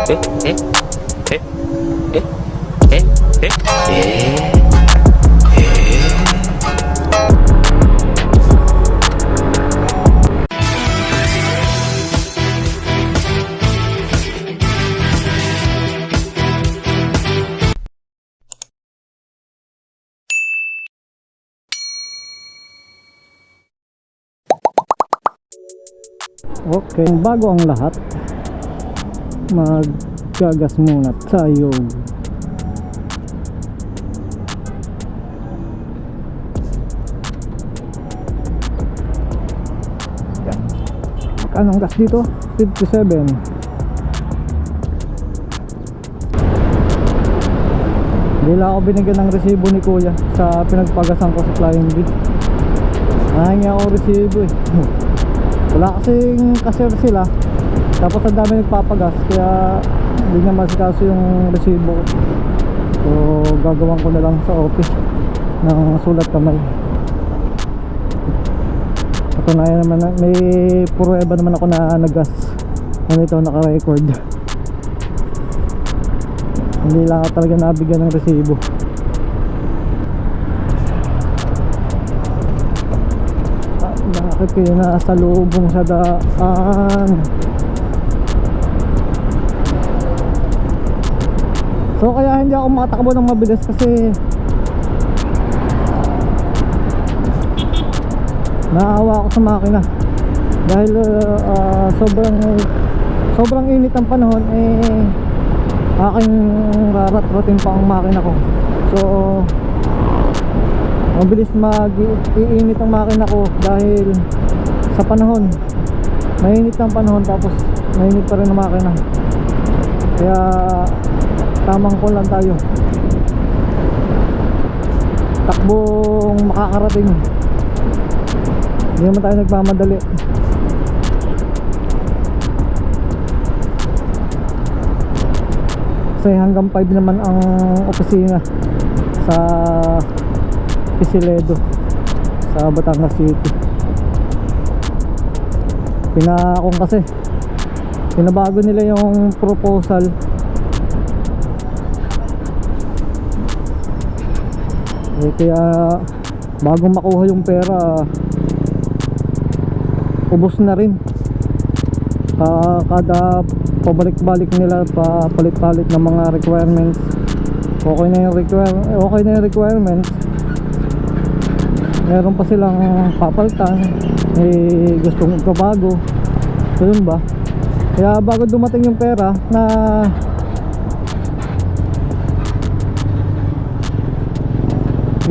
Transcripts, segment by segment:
Okay, bago ang lahat, maggagas muna tayo. Magkano ang gas dito? 57. Hindi lang ako binigyan ng resibo ni kuya sa pinagpagasan ko sa Flying B. Nahingi ako resibo eh. Wala kasing cashier sila, tapos ang dami nagpapagas, kaya hindi niya masikaso yung resibo. So gagawin ko na lang sa office ng sulat kamay. Patunayan naman na, may pruweba naman ako na naggas. Ganito naka-record. Hindi lang ako talaga nabigyan ng resibo. Bakit kayo nasa lubong sa daan? So kaya hindi ako makatakbo ng mabilis kasi naawa ako sa makina. Dahil sobrang init ang panahon, aking rarat-ratin pa ang makina ko. So mabilis mag-iinit ang makina ko dahil sa panahon. Mainit ang panahon, tapos mainit pa rin ang makina. Kaya tamang ko lang tayo, takbong makakarating. Hindi naman tayo nagmamadali. Kasi hanggang 5 naman ang opisina sa Isiledo sa Batangas City. Kasi pinabago nila yung proposal. Kaya bago makuha yung pera, ubos na rin. Kada pabalik-balik nila, papalit-palit ng mga requirements. Okay na yung requirements, meron pa silang papalitan, gustong magpabago. So yun ba, kaya bago dumating yung pera na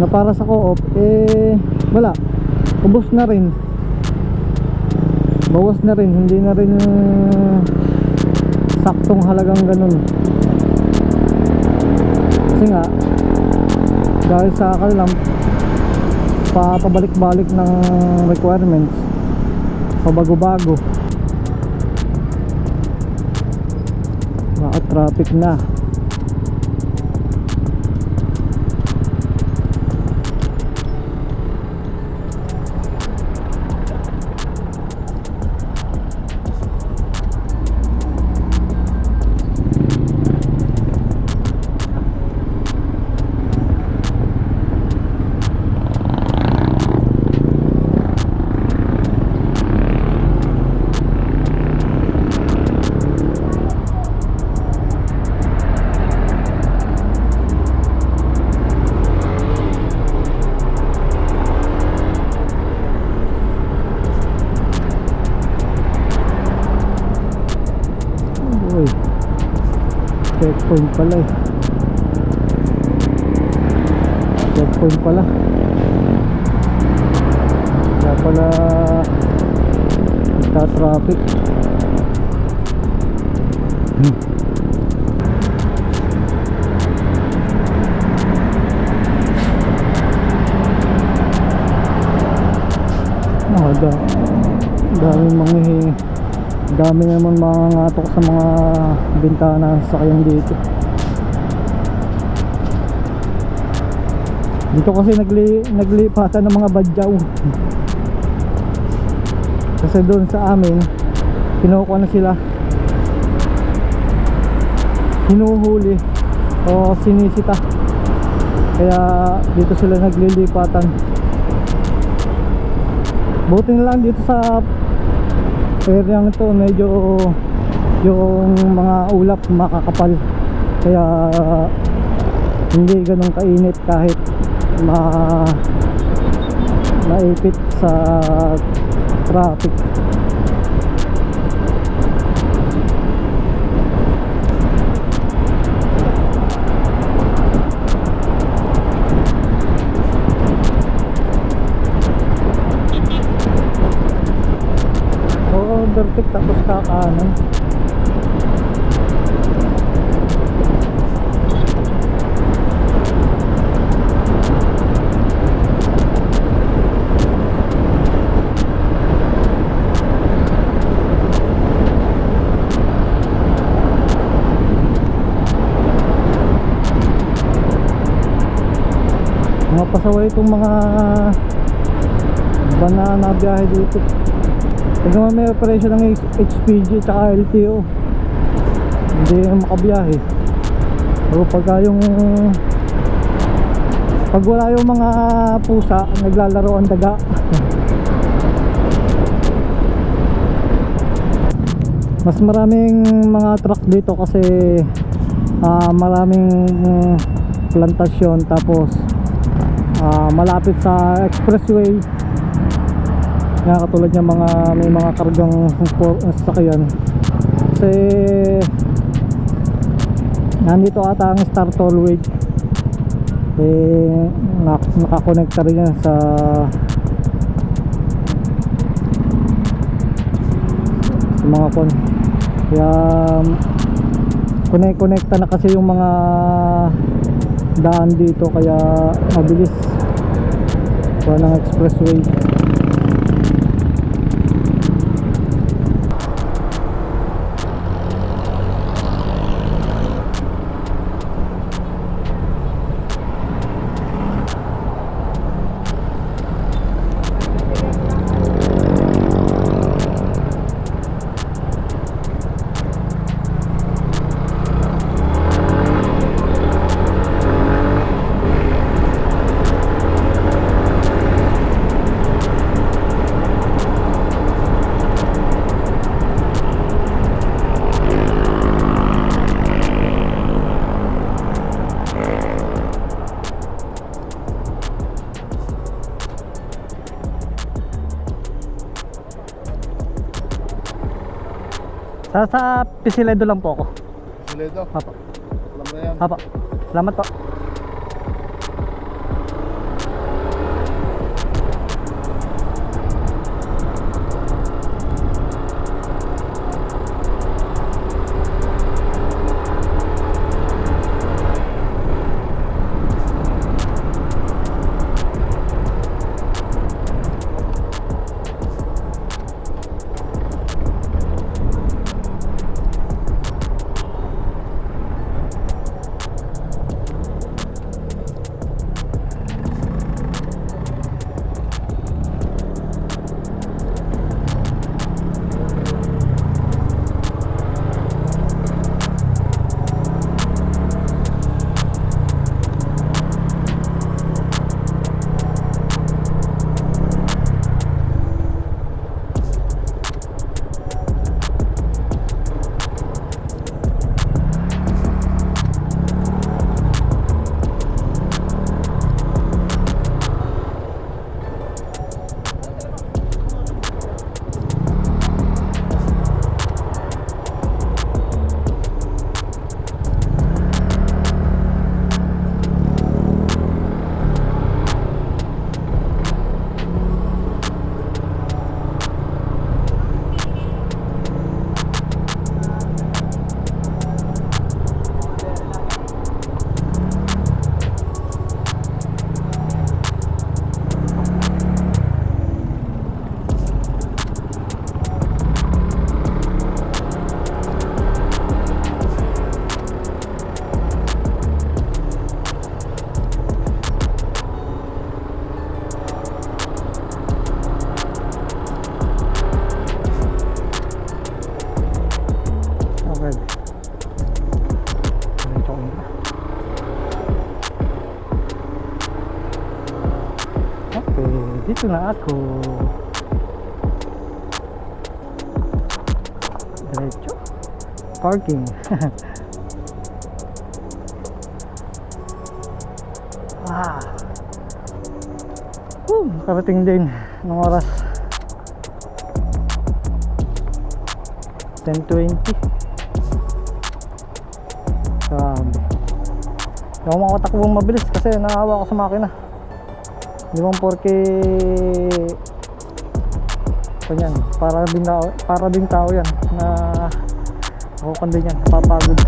para sa co-op, wala, ubos na rin, bawas na rin, hindi na rin saktong halagang ganun. Kasi nga dahil sa kanilang pabalik-balik ng requirements, pabago-bago, traffic na. Checkpoint pala eh. Checkpoint pala. Kaya pala nagka-traffic. Dami naman mga ngatok sa mga bintana sa sakyan dito. Dito kasi naglipatan ng mga badyaw. Kasi doon sa amin kinukuha na sila. hinuhuli o sinisita. Kaya dito sila naglilipatan. Buti na lang dito sa area ito medyo yung mga ulap makakapal, kaya hindi ganun kainit kahit maipit sa traffic. Overtake tapos kakanan. Mga pasaway itong mga banana biyahe dito. Tignan mo, may operation ng HPG tsaka LTO, hindi makabiyahe. Pero pag wala yung mga pusa naglalaro ang daga. Mas maraming mga truck dito kasi maraming plantasyon, tapos malapit sa expressway. Nga katulad ng may mga kargang sasakyan. Kasi nandito ata ang Star Tollway, nakakonekta rin yan sa mga kon. Kaya konekta na kasi yung mga daan dito, kaya mabilis ng expressway. Sa Pisiledo lang po ako. Pisiledo? Apo. Alam na yan. Apo. Salamat po. Okay, dito na ako. Diretso. Parking. Ah. Karating din ng oras 10:20. Grabe. Hindi ako makatakbong mabilis kasi naawa ako sa makina. Hindi bang porke kanyan, para din tao yan na ako kundi yan, napapagod.